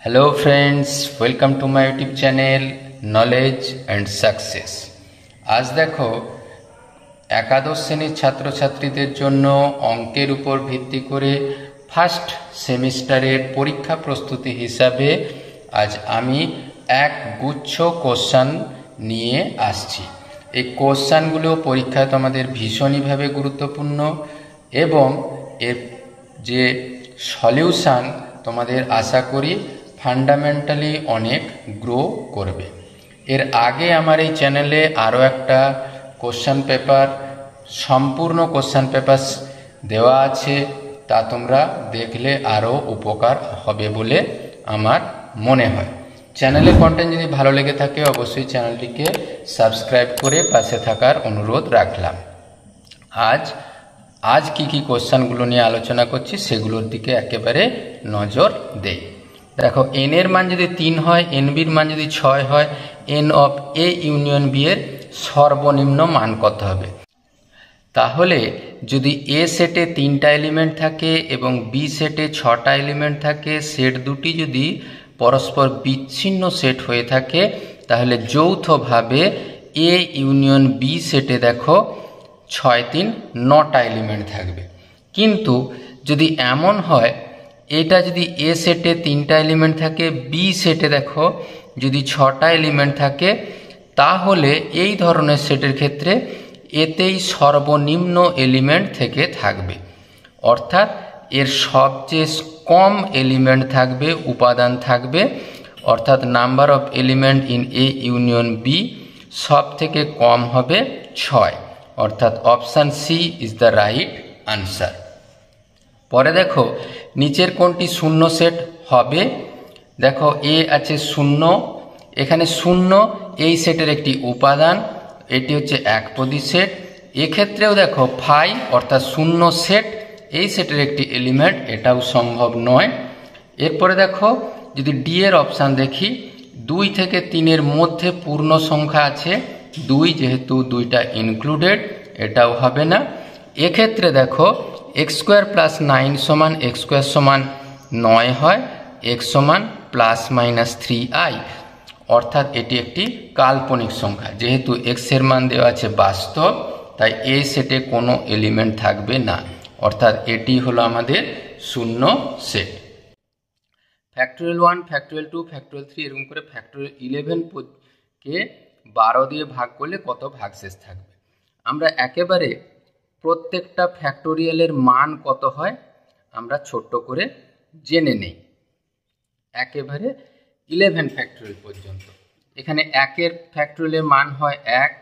Hello friends, welcome to my YouTube channel knowledge and success. আজ দেখো একাদশ শ্রেণীর ছাত্রছাত্রীদের জন্য অঙ্কের উপর ভিত্তি করে ফার্স্ট সেমিস্টারের পরীক্ষা প্রস্তুতি হিসাবে আজ আমি এক গুচ্ছ কোশ্চান নিয়ে আসছি। এই কোশ্চানগুলো পরীক্ষায় তোমাদের ভীষণইভাবে গুরুত্বপূর্ণ এবং এর যে সলিউশান তোমাদের আশা করি ফান্ডামেন্টালি অনেক গ্রো করবে। এর আগে আমার এই চ্যানেলে আরও একটা কোশ্চান পেপার, সম্পূর্ণ কোশ্চান পেপার দেওয়া আছে, তা তোমরা দেখলে আরও উপকার হবে বলে আমার মনে হয়। চ্যানেলের কন্টেন্ট যদি ভালো লেগে থাকে অবশ্যই চ্যানেলটিকে সাবস্ক্রাইব করে পাশে থাকার অনুরোধ রাখলাম। আজ কি কোশ্চানগুলো নিয়ে আলোচনা করছি সেগুলোর দিকে একেবারে নজর দেই। দেখো, এন এর মান যদি 3 হয়, এন বির মান যদি 6 হয়, N of A union B এর সর্বনিম্ন মান কত হবে? তাহলে যদি এ সেটে 3টা এলিমেন্ট থাকে এবং বি সেটে 6টা এলিমেন্ট থাকে, সেট দুটি যদি পরস্পর বিচ্ছিন্ন সেট হয়ে থাকে, তাহলে যৌথভাবে এ ইউনিয়ন বি সেটে দেখো 6 3 9টা এলিমেন্ট থাকবে। কিন্তু যদি এমন হয়, এটা যদি এ সেটে 3টা এলিমেন্ট থাকে, বি সেটে দেখো যদি 6টা এলিমেন্ট থাকে, তাহলে এই ধরনের সেটের ক্ষেত্রে এতেই সর্বনিম্ন এলিমেন্ট থেকে থাকবে, অর্থাৎ এর সবচেয়ে কম এলিমেন্ট থাকবে, উপাদান থাকবে, অর্থাৎ number of element in A union B সব থেকে কম হবে 6, অর্থাৎ option C is the right answer. পরে দেখো নিচের কোনটি শূন্য সেট হবে? দেখো এ আছে 0, এখানে 0 এই সেটের একটি উপাদান, এটি হচ্ছে একপদী সেট। এক্ষেত্রেও দেখো 5 অর্থাৎ 0 সেট এই সেটের একটি এলিমেন্ট, এটাও সম্ভব নয়। এরপরে দেখো যদি ডি এর অপশান দেখি, 2 থেকে 3 মধ্যে পূর্ণ সংখ্যা আছে 2, যেহেতু 2টা ইনক্লুডেড, এটাও হবে না। এক্ষেত্রে দেখো x² + 9 সমান x² সমান 9 হয়, x সমান ±3i, অর্থাৎ এটি একটি কাল্পনিক সংখ্যা। যেহেতু x এর মান দেওয়া আছে বাস্তব, তাই এই সেটে কোনো এলিমেন্ট থাকবে না, অর্থাৎ এটি হলো আমাদের শূন্য সেট। ফ্যাক্টোরিয়াল 1, ফ্যাক্টোরিয়াল 2, ফ্যাক্টোরিয়াল 3 এরকম করে ফ্যাক্টোরিয়াল 11 কে 12 দিয়ে ভাগ করলে কত ভাগশেষ থাকবে? আমরা একেবারে প্রত্যেকটা ফ্যাক্টোরিয়ালের মান কত হয় আমরা ছোট্ট করে জেনে নেই, একেবারে 11 ফ্যাক্টোরিয়াল পর্যন্ত। এখানে 1 এর ফ্যাক্টোরিয়ালের মান হয় 1,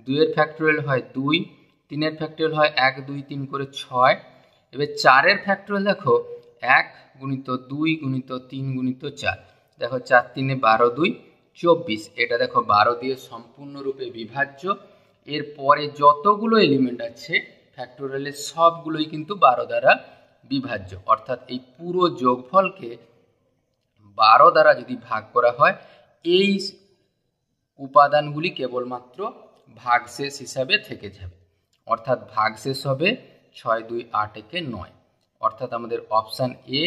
2 এর ফ্যাক্টোরিয়াল হয় 2, 3 এর ফ্যাক্টোরিয়াল হয় 1 2 3 করে 6। এবার 4 এর ফ্যাক্টোরিয়াল দেখো 1 × 2 × 3 × 4, দেখো 4 3 12 2 24, এটা দেখো 12 দিয়ে সম্পূর্ণরূপে বিভাজ্য। এরপরে যতগুলো এলিমেন্ট আছে ফ্যাক্টোরিয়ালের সবগুলোই কিন্তু 12 দ্বারা বিভাজ্য, অর্থাৎ এই পুরো যোগফলকে 12 দ্বারা যদি ভাগ করা হয়, এই উপাদানগুলি কেবলমাত্র ভাগশেষ হিসাবে থেকে যাবে, অর্থাৎ ভাগশেষ হবে 6 2 8 1 9, অর্থাৎ আমাদের option A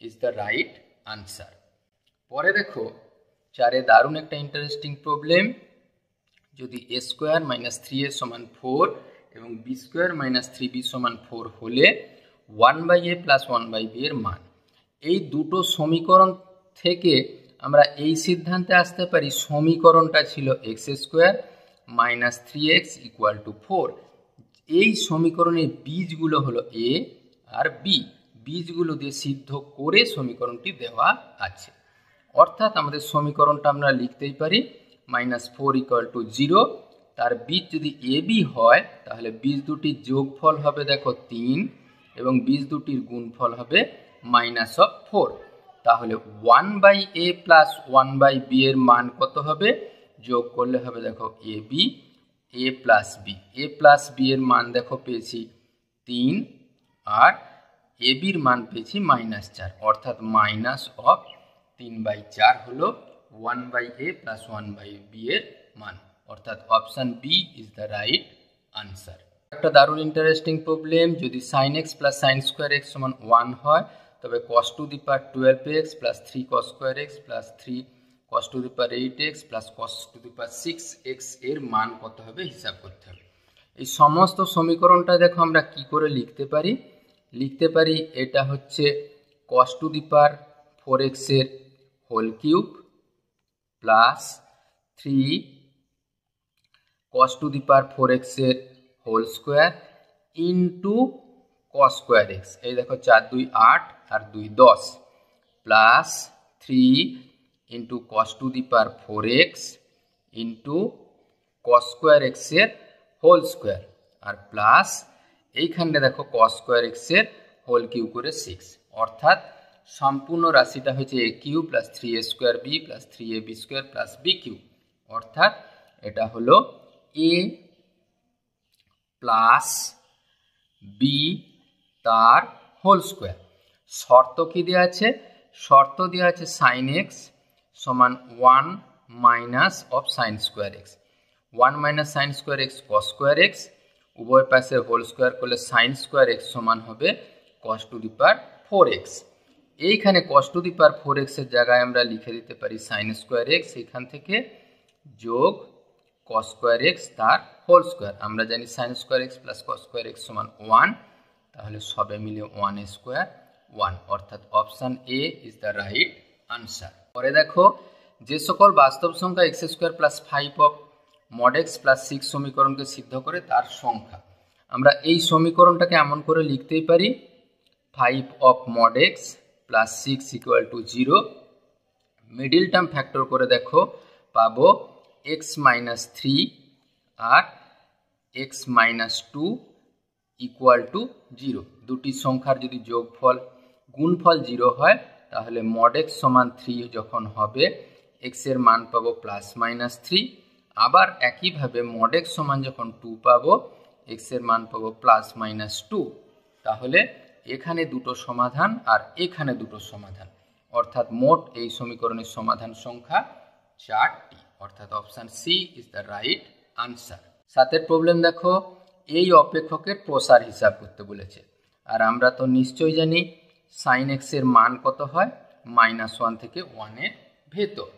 is the right answer. পরে দেখো 4 দারুণ একটা ইন্টারেস্টিং প্রবলেম। যদি a² - 3a = 4 এবং b² - 3b = 4 হলে 1/a + 1/b এর মান। এই দুটো সমীকরণ থেকে আমরা এই সিদ্ধান্তে আসতে পারি সমীকরণটা ছিল x² - 3x = 4। এই সমীকরণের বীজগুলো হলো a আর b, বীজগুলো দিয়ে সিদ্ধ করে সমীকরণটি দেওয়া আছে, অর্থাৎ আমাদের সমীকরণটা আমরা লিখতেই পারি -4 = 0। তার বীজ যদি ab হয়, তাহলে বীজ দুটির যোগফল হবে দেখো 3 এবং বীজ দুটির গুণফল হবে -4। তাহলে 1/a + 1/b এর মান কত হবে? যোগ করলে হবে দেখো ab, a + b, a + b এর মান দেখো পেয়েছি 3 আর ab এর মান পেয়েছি -4, অর্থাৎ -3/4 হলো 1/a + 1/b এর মান, অর্থাৎ option B is the right answer. একটা দারুণ ইন্টারেস্টিং প্রবলেম। যদি sin x + sin² x = 1 হয়, তবে cos to the power 12x plus 3 cos square x plus 3 cos to the power 8x plus cos to the power 6x এর মান কত হবে হিসাব করতে হবে। এই সমস্ত সমীকরণটা দেখো আমরা কি করে লিখতে পারি এটা হচ্ছে cos to the power 4x এর whole cube plus 3 cos to the power 4x এর whole square into cos square x, এই দেখো 4 2 8 আর 2 10 plus 3 into cos to the power 4x into cos square x এর হোল স্কোয়ার আর plus এইখানে দেখো cos square x এর whole cube করে 6, অর্থাৎ সম্পূর্ণ রাশিটা হচ্ছে a cube plus 3a square b plus 3ab square plus b cube, অর্থাৎ এটা হলো a প্লাস b তার হোল স্কোয়ার। শর্ত কি দেওয়া আছে? শর্ত দেওয়া আছে sin x সমান 1 minus of sine square x, 1 minus sine square x cos square x, উভয় পাশে হোল স্কোয়ার করলে সাইন স্কোয়ার এক্স সমান হবে cos to the power 4x। এইখানে cos to the power 4x এর জায়গায় আমরা লিখে দিতে পারি সাইন স্কোয়ার এক্স, এখান থেকে যোগ cos স্কোয়ার এক্স তার হোল স্কোয়ার। আমরা জানি sine square x plus cos square x সমান 1, তাহলে সবে মিলে 1 স্কোয়ার 1, অর্থাৎ option A is the right answer. পরে দেখো যে সকল বাস্তব সংখ্যা x square plus 5 of mod x plus 6 সমীকরণকে সিদ্ধ করে তার সংখ্যা। আমরা এই সমীকরণটাকে এমন করে লিখতেই পারি 5 of mod x plus 6 equal to 0, middle term factor করে দেখো পাবো এক্স মাইনাস 3 আর এক্স মাইনাস 2 ইকুয়াল টু 0। দুটি সংখ্যার যদি যোগফল গুণফল 0 হয় তাহলে মড এক্স সমান 3 যখন হবে এক্স এর মান পাবো প্লাস মাইনাস 3, আবার একইভাবে মড এক্স সমান যখন 2 পাবো এক্স এর মান পাবো প্লাস মাইনাস 2। তাহলে এখানে দুটো সমাধান আর এখানে দুটো সমাধান, অর্থাৎ মোট এই সমীকরণের সমাধান সংখ্যা 4টি, অর্থাৎ option C is the right answer. সাতের প্রবলেম দেখো এই অপেক্ষকের প্রসার হিসাব করতে বলেছে, আর আমরা তো নিশ্চয়ই জানি সাইন এক্স এর মান কত হয় -1 থেকে 1 এর ভেতর।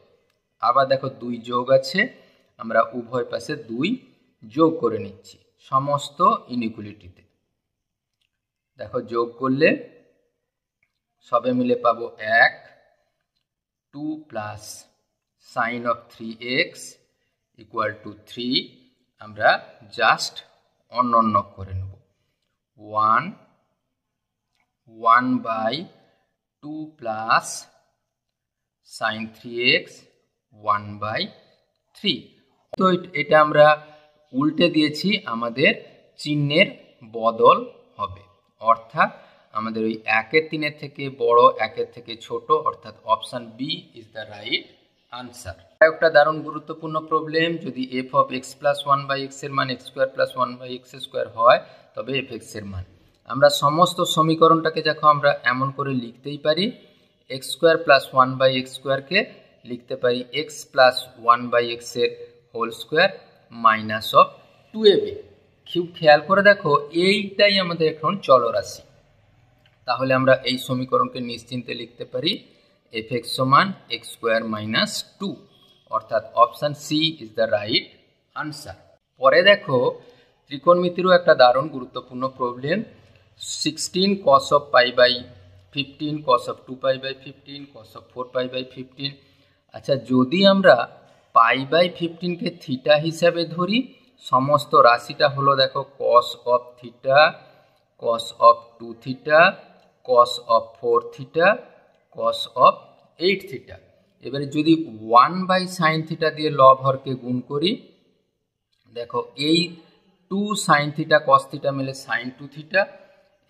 আবার দেখো 2 যোগ আছে, আমরা উভয় পাশে 2 যোগ করে নিচ্ছি সমস্ত ইনইকুয়ালিটিতে। দেখো যোগ করলে সবে মিলে পাবো 1, 2 plus sign of 3x equal to 3, আমরা জাস্ট অন্য করে নেব 1/2 প্লাস সাইন 3x 1/3। তো এটা আমরা উল্টে দিয়েছি, আমাদের চিহ্নের বদল হবে, অর্থাৎ আমাদের ওই 1/3 থেকে বড় 1 থেকে ছোট, অর্থাৎ option B is the right answer. একটা দারুণ গুরুত্বপূর্ণ প্রবলেম, যদি F of X plus 1/x এর মান x square plus 1/x square হয় তবে এফ এক্স এর মান। আমরা সমস্ত সমীকরণটাকে দেখো আমরা এমন করে লিখতেই পারি, এক্স স্কোয়ার প্লাস 1/x স্কোয়ারকে লিখতে পারি এক্স প্লাস 1/x এর whole square minus of 2ab। খুব খেয়াল করে দেখো এইটাই আমাদের এখন চলরাশি, তাহলে আমরা এই সমীকরণকে নিশ্চিন্তে লিখতে পারি এফ এক্স সমান এক্স স্কোয়ার মাইনাস 2, অর্থাৎ option C is the right answer. পরে দেখো ত্রিকোণমিতিরও একটা দারুণ গুরুত্বপূর্ণ problem, 16 cos of π/15 cos of 2π/15 cos of 4π/15। আচ্ছা, যদি আমরা π/15 কে থিটা হিসাবে ধরি, সমস্ত রাশিটা হলো দেখো cos of theta, cos of 2 theta, cos of 4 theta, cos of 8 theta. এবারে যদি 1/sin থিটা দিয়ে লব হরকে গুণ করি, দেখো এই 2 sin থিটা cos থিটা মিলে sin 2 থিটা,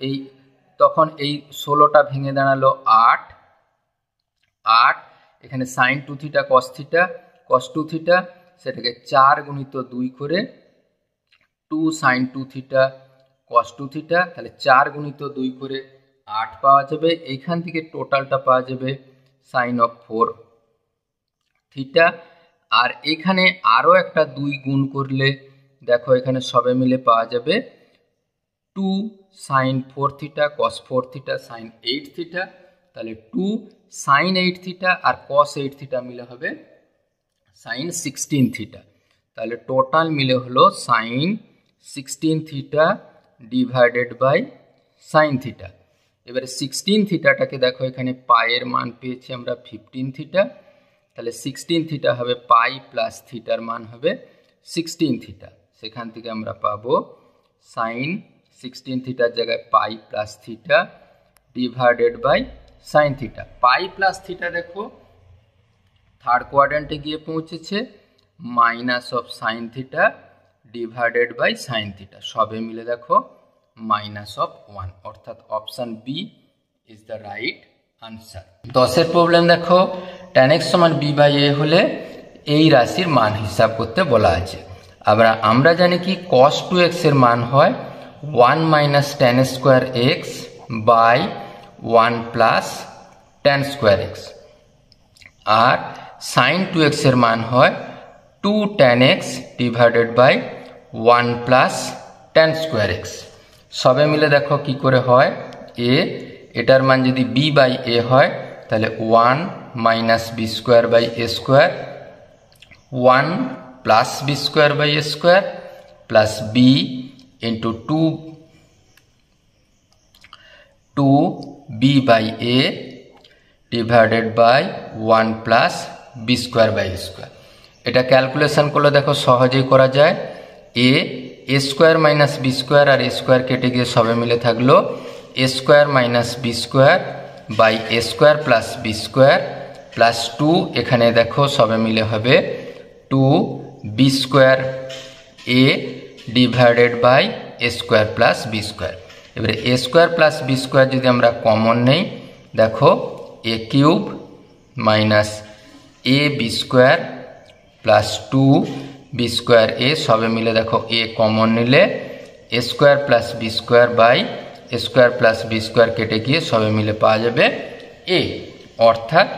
এই তখন এই 16টা ভেঙে দাঁড়ালো 8, এখানে sin 2 theta cos theta cos 2 theta, সেটাকে 4 গুণিত 2 করে 2 sin 2 থিটা cos 2 থিটা, তাহলে 4 গুণিত 2 করে 8 পাওয়া যাবে। এইখান থেকে টোটালটা পাওয়া যাবে sin of 4 থিটা, আর এখানে আরও একটা 2 গুণ করলে দেখো এখানে সবে মিলে পাওয়া যাবে 2 sin 4 theta cos 4 theta sin 8 theta, তাহলে 2 sin 8 থিটা আর cos 8 থিটা মিলে হবে sin 16 থিটা। তাহলে টোটাল মিলে হলো sin 16 theta divided by sin থিটা। এবারে 16 থিটাটাকে দেখো এখানে পায়ের মান পেয়েছি আমরা 15 থিটা, তাহলে 16 থিটা হবে পাই প্লাস থিটার মান হবে 16 থিটা। সেখান থেকে আমরা পাবো sin 16 থিটার জায়গায় pi plus theta divided by sin থিটা। পাই প্লাস থিটা দেখো থার্ড কোয়াড্র্যান্টে গিয়ে পৌঁছেছে, minus of sin theta divided by sin theta, সবে মিলে দেখো মাইনাস অফ 1, অর্থাৎ option B is the right answer. 10 problem দেখো, tan x সমান b বাই a হলে এই রাশির মান হিসাব করতে বলা আছে। আমরা জানি কি cos 2x এর মান হয় 1 minus tan square x by 1 plus tan square x, আর sin 2x এর মান হয় 2 tan x divided by 1 plus tan square x। সবে মিলে দেখো কি করে হয়, এটার মান যদি b বাই a হয় তাহলে 1 minus B square by A square, 1 plus B square by A square plus B into 2b by a divided by 1 plus B square by A square. এটা ক্যালকুলেশন করলে দেখো সহজেই করা যায়। A square minus B square আর A square কেটে গিয়ে সবে মিলে থাকলো A square minus B square by A square plus B square plus 2, এখানে দেখো সবে মিলে হবে 2b square A divided by A square plus B square. এবারে A square plus B square যদি আমরা কমন নেই, দেখো A cube minus A B square plus 2b square A, সবে মিলে দেখো এ কমন নিলে A square plus B square by A square plus B square কেটে গিয়ে সবে মিলে পাওয়া যাবে এ, অর্থাৎ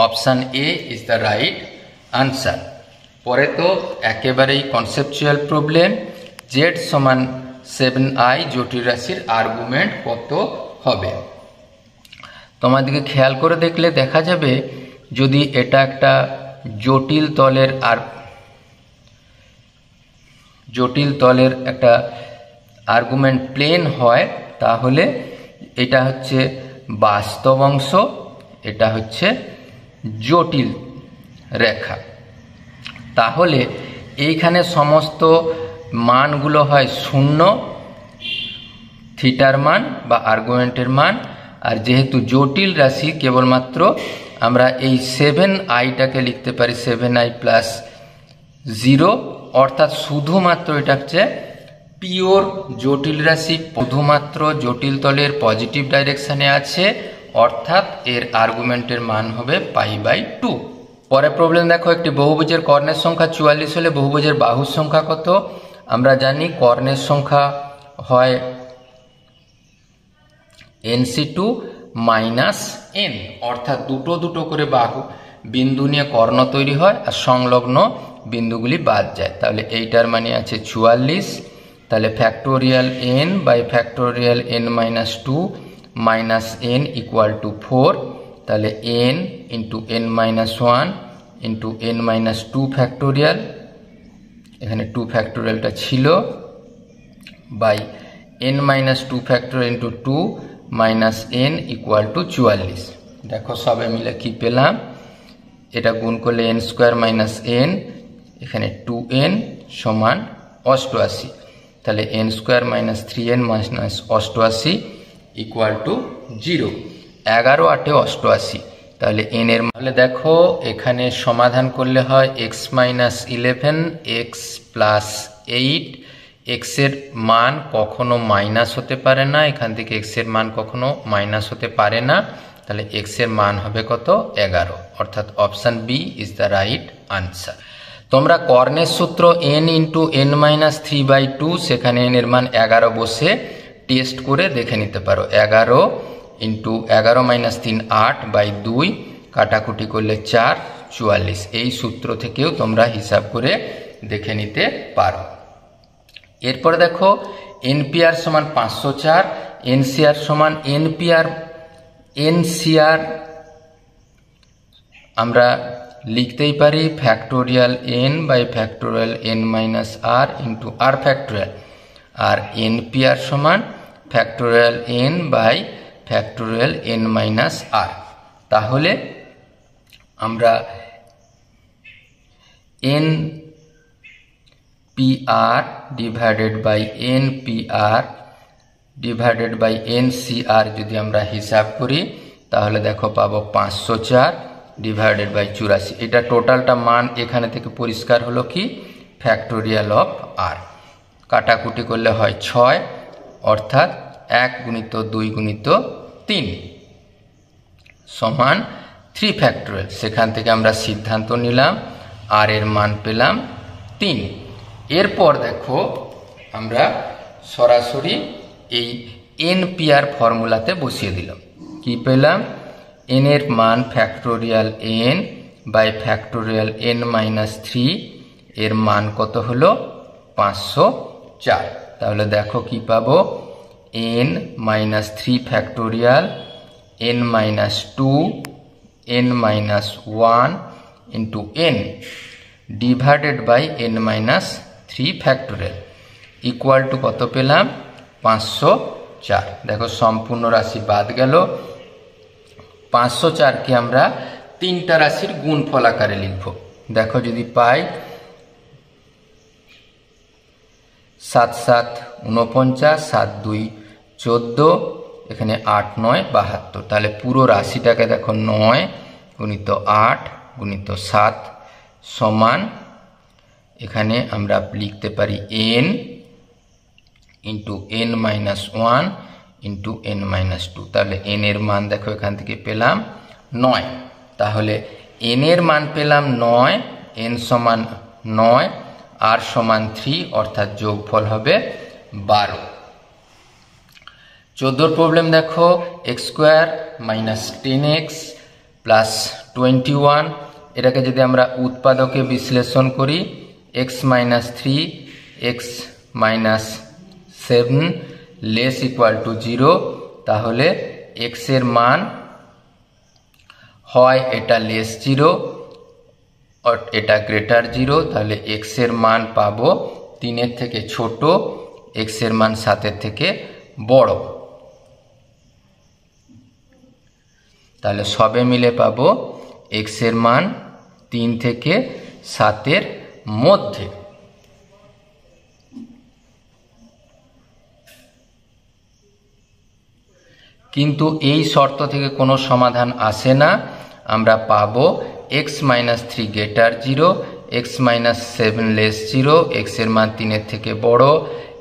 option A is the right answer. পরে তো একেবারেই কনসেপচুয়াল প্রবলেম, জেড সমান 7i জটিল রাশির আর্গুমেন্ট কত হবে। তোমাদেরকে খেয়াল করে দেখলে দেখা যাবে যদি এটা একটা জটিল তলের একটা আর্গুমেন্ট প্লেন হয়, তাহলে এটা হচ্ছে বাস্তব অংশ, এটা হচ্ছে জটিল রেখা। তাহলে এইখানে সমস্ত মানগুলো হয় 0, থিটার মান বা আর্গুমেন্টের মান, আর যেহেতু জটিল রাশি কেবলমাত্র আমরা এই 7iটাকে লিখতে পারি 7i প্লাস 0, অর্থাৎ শুধুমাত্র এটা হচ্ছে পিওর জটিল রাশি, শুধুমাত্র জটিল তলের পজিটিভ ডাইরেকশানে আছে, অর্থাৎ এর আর্গুমেন্টের মান হবে পাই বাই 2। পরে প্রবলেম দেখো, একটি বহুভুজের কর্ণের সংখ্যা 44 হলে বহুভুজের বাহুর সংখ্যা কত। আমরা জানি কর্ণের সংখ্যা হয় nc2 মাইনাস n, অর্থাৎ দুটো করে বাহু বিন্দু নিয়ে কর্ণ তৈরি হয় আর সংলগ্ন বিন্দুগুলি বাদ যায়। তাহলে এইটার মানে আছে 44, তাহলে factorial n by factorial n minus 2 minus n equal to 4, তাহলে n into n minus 1 into n minus 2 factorial, এখানে 2 ফ্যাক্টোরিয়ালটা ছিল, by n minus 2 factorial into 2 minus n equal to 44। দেখো সবে মিলে কি পেলাম, এটা গুণ করলে n স্কোয়ার মাইনাস n, এখানে 2n সমান 88, তাহলে n square minus 3n minus 88 equal to 0। 11 8 88, তাহলে n এর মানে দেখো এখানে সমাধান করলে হয় x minus 11 x plus 8, x এর মান কখনো মাইনাস হতে পারে না, এখান থেকে x এর মান কখনো মাইনাস হতে পারে না, তাহলে x এর মান হবে কত 11, অর্থাৎ option B is the right answer. তোমরা কর্ণের সূত্র n ইন্টু n মাইনাস 3/2, সেখানে n এর মান 11 বসে টেস্ট করে দেখে নিতে পারো। 11 ইন্টু 11 মাইনাস 3 8/2, কাটাকুটি করলে 4 44, এই সূত্র থেকেও তোমরা হিসাব করে দেখে নিতে পারো। এরপরে দেখো এনপিআর সমান 504, এনসিআর সমান এনসিআর আমরা লিখতেই পারি factorial n by factorial n minus R into R factorial, আর এনপিআর সমান factorial n by factorial n minus R. তাহলে আমরা NPR divided by NPR divided by NCR যদি আমরা হিসাব করি তাহলে দেখো পাবো 504 ডিভাইডেড বাই 84। এটা টোটালটা মান এখানে থেকে পরিষ্কার হলো কি ফ্যাক্টোরিয়াল অফ আর। কাটাকুটি করলে হয় 6, অর্থাৎ 1 গুণিত 2 গুণিত 3 সমান 3 ফ্যাক্টোরিয়াল। সেখান থেকে আমরা সিদ্ধান্ত নিলাম আর এর মান পেলাম 3। এরপর দেখো আমরা সরাসরি এই এনপিআর ফর্মুলাতে বসিয়ে দিলাম। কি পেলাম? n এর মান factorial n by factorial n minus 3, এর মান কত হলো 504। তাহলে দেখো কি পাবো, n minus 3 factorial n minus 2 n minus 1 into n divided by n minus 3 factorial equal to কত পেলাম 504। দেখো সম্পূর্ণ রাশি বাদ গেল। 504কে আমরা তিনটা রাশির গুণফল আকারে লিখব। দেখো যদি পাই 7 7 49, 7 2 14, এখানে 8 9 72। তাহলে পুরো রাশিটাকে দেখো 9 গুণিত 8 গুণিত 7 সমান, এখানে আমরা লিখতে পারি n into n minus 1 into n minus 2। তাহলে n এর মান দেখো এখান থেকে পেলাম 9। তাহলে n এর মান পেলাম 9, n সমান 9, r সমান 3, অর্থাৎ যোগফল হবে 12। 14 প্রবলেম দেখো x square minus 10x plus 21, এটাকে যদি আমরা উৎপাদকে বিশ্লেষণ করি x minus 3 x minus 7 less equal to 0, তাহলে x এর মান হয় এটা লেস 0 আর এটা গ্রেটার 0। তাহলে x এর মান পাবো 3 এর থেকে ছোট, x এর মান 7 এর থেকে বড়। তাহলে সবে মিলে পাবো x এর মান 3 থেকে 7 এর মধ্যে। কিন্তু এই শর্ত থেকে কোনো সমাধান আসে না। আমরা পাবো x minus 3 greater 0, x minus 7 less 0, x এর মান 3 এর থেকে বড়,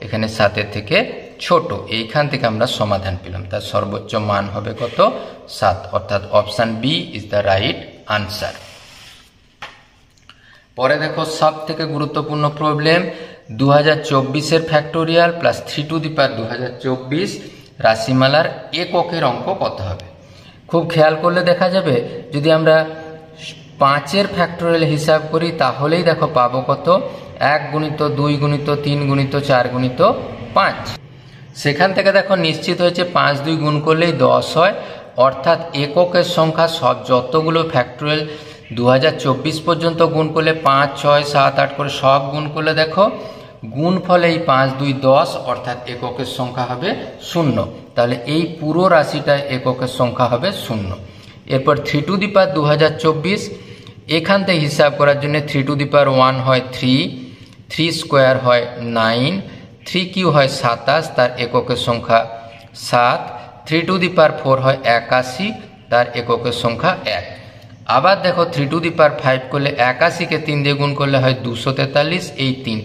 এখানে 7 এর থেকে ছোট। এইখান থেকে আমরা সমাধান পেলাম। তার সর্বোচ্চ মান হবে কত? 7, অর্থাৎ option B is the right answer. পরে দেখো সব থেকে গুরুত্বপূর্ণ প্রবলেম 2024 এর factorial plus 3 to the power 2024 রাশিমালার এককের অঙ্ক কত হবে। খুব খেয়াল করলে দেখা যাবে যদি আমরা 5 এর ফ্যাক্টোরিয়াল হিসাব করি তাহলেই দেখো পাবো কত 1 গুণিত 2 গুণিত 3 গুণিত 4 গুণিত 5। সেখান থেকে দেখো নিশ্চিত হয়েছে 5 2 গুণ করলেই 10 হয়, অর্থাৎ এককের সংখ্যা সব যতগুলো ফ্যাক্টোরিয়াল 2024 পর্যন্ত গুণ করলে 5 6 7 8 করে সব গুণ করলে দেখো গুণফলে এই 5 2 10, অর্থাৎ এককের সংখ্যা হবে 0। তাহলে এই পুরো রাশিটা এককের সংখ্যা হবে 0। এরপর 3 টু দি পাওয়ার 2024, এখান থেকে হিসাব করার জন্য 3 টু দি পাওয়ার 1 হয় 3, 3 স্কোয়ার হয় 9, 3 কিউ হয় 27, তার এককের সংখ্যা 7, 3 টু দি পাওয়ার 4 হয় 81, তার এককের সংখ্যা 1। আবার দেখো 3 টু দি পাওয়ার 5 করলে 81কে 3 দিয়ে গুণ করলে হয় 243, এই 3,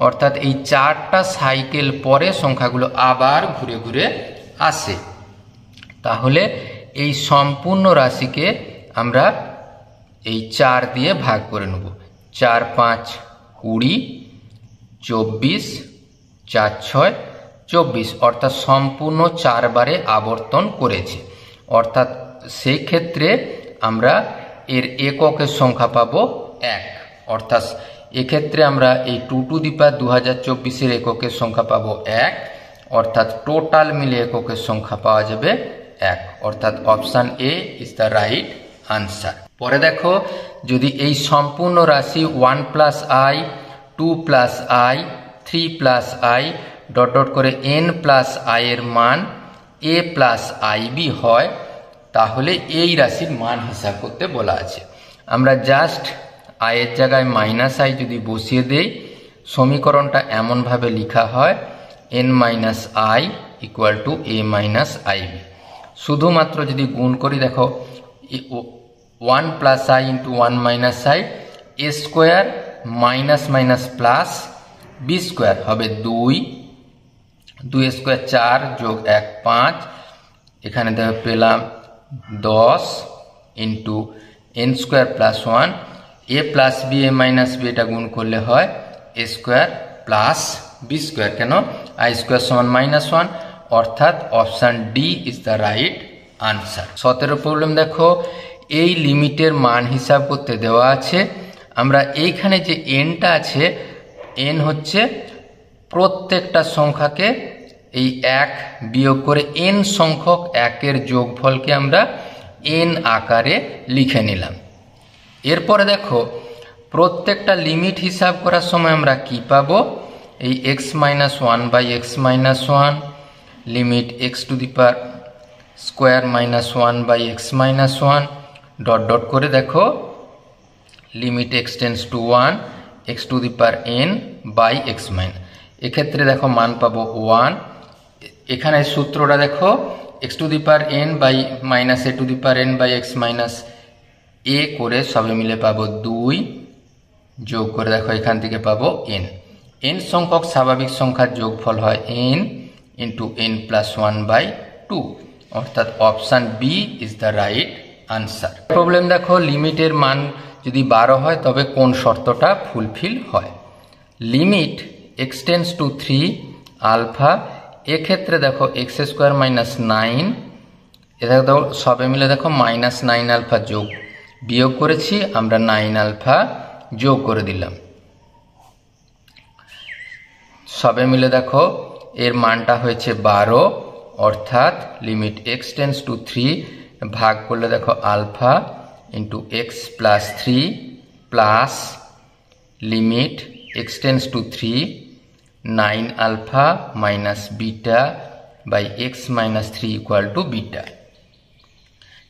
অর্থাৎ এই 4টা সাইকেল পরে সংখ্যাগুলো আবার ঘুরে ঘুরে আসে। তাহলে এই সম্পূর্ণ রাশিকে আমরা এই 4 দিয়ে ভাগ করে নেব। 4 5 20, 24, 4 6 24, অর্থাৎ সম্পূর্ণ 4 বারে আবর্তন করেছে। অর্থাৎ সেই ক্ষেত্রে আমরা এর এককের সংখ্যা পাবো 1, অর্থাৎ এক্ষেত্রে আমরা এই 2 টু দি পাওয়ার 2024 এর এককের সংখ্যা পাবো 1, অর্থাৎ টোটাল মিলে এককের সংখ্যা পাওয়া যাবে 1, অর্থাৎ option A is the right answer. পরে দেখো, যদি এই সম্পূর্ণ রাশি 1 plus I, 2 plus I, 3 plus I dot dot করে n প্লাস আই এর মান a প্লাস আইবি হয়, তাহলে এই রাশির মান হিসাব করতে বলা আছে। আমরা জাস্ট আয়ের জায়গায় মাইনাস আই যদি বসিয়ে দেই, সমীকরণটা এমনভাবে লেখা হয় n minus I equal to a minus IB. শুধুমাত্র যদি গুণ করি, দেখো 1 plus I into 1 minus I, A square minus minus plus B square হবে 2, 2 স্কোয়ার 4 যোগ 1 5, এখানে দেখো পেলাম 10 into N square plus 1, A plus B A minus B এটা গুণ করলে হয় এ স্কোয়ার প্লাস বি স্কোয়ার। কেন? আই স্কোয়ার সমান -1, অর্থাৎ option D is the right answer. 17 problem দেখো, এই লিমিটের মান হিসাব করতে দেওয়া আছে। আমরা এইখানে যে এনটা আছে, এন হচ্ছে প্রত্যেকটা সংখ্যাকে এই 1 বিয়োগ করে এন সংখ্যক 1-এর যোগফলকে আমরা এন আকারে লিখে নিলাম। এরপরে দেখো, প্রত্যেকটা লিমিট হিসাব করার সময় আমরা কি পাবো? এই x minus 1 by x minus 1, limit X to the power square minus 1 by x minus 1 dot dot করে দেখো limit x tends to 1 X to the power n by x minus. এক্ষেত্রে দেখো মান পাবো 1। এখানে সূত্রটা দেখো, X to the power n by minus A to the power n by x minus A করে সবে মিলে পাবো 2, যোগ করে দেখো এখান থেকে পাবো n। n সংখ্যক স্বাভাবিক সংখ্যার যোগফল হয় n into n plus 1 by 2, অর্থাৎ option B is the right answer. Problem দেখো, লিমিটের মান যদি 12 হয় তবে কোন শর্তটা ফুলফিল হয়? Limit x tends to 3 alpha, এক্ষেত্রে দেখো এক্স স্কোয়ার মাইনাস 9, এটা দেখো সবে মিলে দেখো -9 আলফা যোগ বিয়োগ করেছি, আমরা 9 আলফা যোগ করে দিলাম, সবে মিলে দেখো এর মানটা হয়েছে 12, অর্থাৎ লিমিট এক্স টেন্স টু 3 ভাগ করলে দেখো alpha into x plus 3 plus limit x tends to 3 9 alpha minus beta by x minus 3 equal to beta.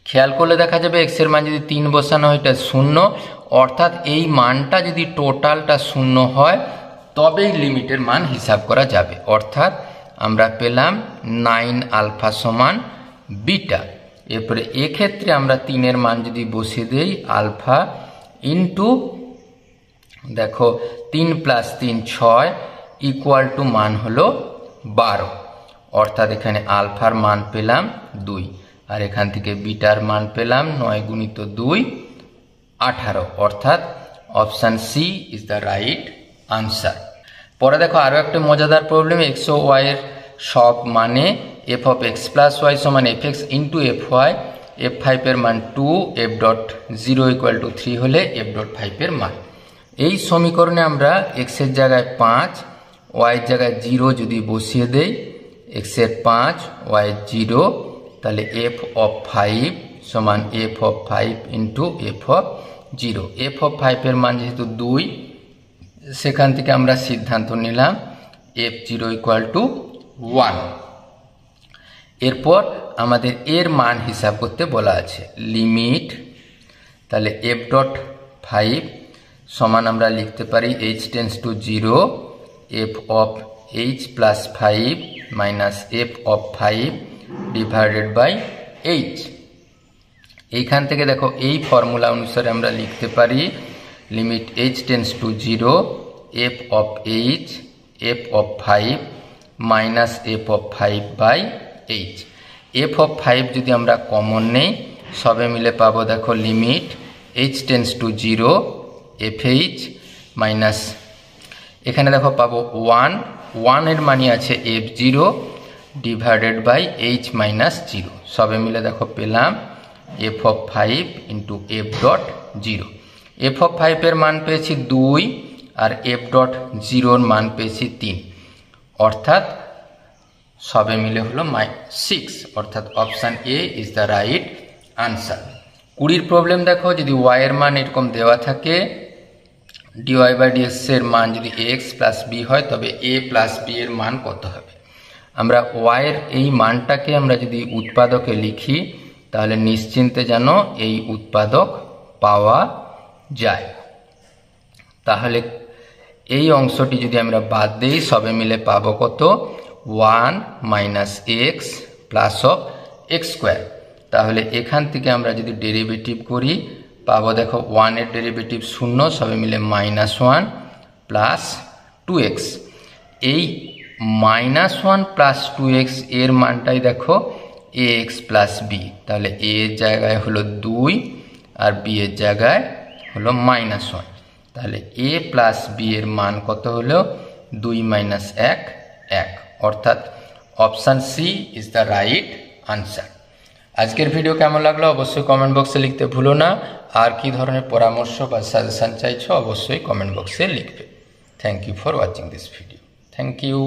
খেয়াল করলে দেখা যাবে এক্স এর মান যদি 3 বসানো হয় এটা 0, অর্থাৎ এই মানটা যদি টোটালটা 0 হয় তবেই লিমিটের মান হিসাব করা যাবে, অর্থাৎ আমরা পেলাম 9 আলফা সমান বিটা। এরপরে এক্ষেত্রে আমরা 3-এর মান যদি বসিয়ে দেই, আলফা ইন্টু দেখো 3 প্লাস 3 6 ইকুয়াল টু মান হলো 12, অর্থাৎ এখানে আলফার মান পেলাম 2, আর এখান থেকে বিটার মান পেলাম 9 গুণিত 2 18, অর্থাৎ option C is the right answer. পরে দেখো আরও একটা মজাদার প্রবলেম, এক্স ও ওয়াই এর সব মানে F of X plus Y সমান F X into F Y, F 5 এর মান 2, এফ ডট 0 ইকুয়াল টু 3 হলে এফ ডট 5 এর মান। এই সমীকরণে আমরা এক্স এর জায়গায় 5, ওয়াইয়ের জায়গায় 0 যদি বসিয়ে দেই, এক্স এর 5 ওয়াইয়ের 0, তাহলে এফ অফ 5 সমান F of 5 into F of 0। F of 5 এর মান যেহেতু 2, সেখান থেকে আমরা সিদ্ধান্ত নিলাম এফ 0 ইকুয়াল টু 1। এরপর আমাদের এর মান হিসাব করতে বলা আছে, লিমিট তাহলে এফ ডট 5 সমান আমরা লিখতে পারি h tends to 0 f of h plus 5 minus f of 5 divided by h. এইখান থেকে দেখো এই ফর্মুলা অনুসারে আমরা লিখতে পারি limit h tends to 0 f of h f of 5 minus f of 5 by h. F of 5 যদি আমরা কমন নেই, সবে মিলে পাবো দেখো limit h tends to 0 f h minus, এখানে দেখো পাবো 1 এর মানে আছে f 0 divided by h minus 0, সবে মিলে দেখো পেলাম f of 5 into f dot 0। F of 5 এর মান পেয়েছি 2 আর এফ ডট 0 এর মান পেয়েছি 3, অর্থাৎ সবে মিলে হলো 6, অর্থাৎ option A is the right answer. 20 problem দেখো, যদি y এর মান এরকম দেওয়া থাকে, dy/dx এর মান যদি ax প্লাস b হয়, তবে a প্লাস b এর মান কত হবে? আমরা y এর এই মানটাকে আমরা যদি উৎপাদকে লিখি, তাহলে নিশ্চিন্তে যেন এই উৎপাদক পাওয়া যায়। তাহলে এই অংশটি যদি আমরা বাদ দিই, সবে মিলে পাবো কত? 1 minus x plus of x square. তাহলে এখান থেকে আমরা যদি ডেরিভেটিভ করি, পাবো দেখো 1 এর ডেরিভেটিভ 0, সবে মিলে -1 প্লাস 2x। এই -1 প্লাস 2x এর মানটাই দেখো ax প্লাস b। তাহলে a এর জায়গায় হলো 2 আর b এর জায়গায় হলো -1। তাহলে a প্লাস b এর মান কত হলো? 2 মাইনাস 1, 1, অর্থাৎ option C is the right answer. আজকের ভিডিও কেমন লাগলো অবশ্যই কমেন্ট বক্সে লিখতে ভুলো না। আর কি ধরনের পরামর্শ বা সাজেশন চাইছো অবশ্যই কমেন্ট বক্সে লিখবে। Thank you for watching this video. Thank you.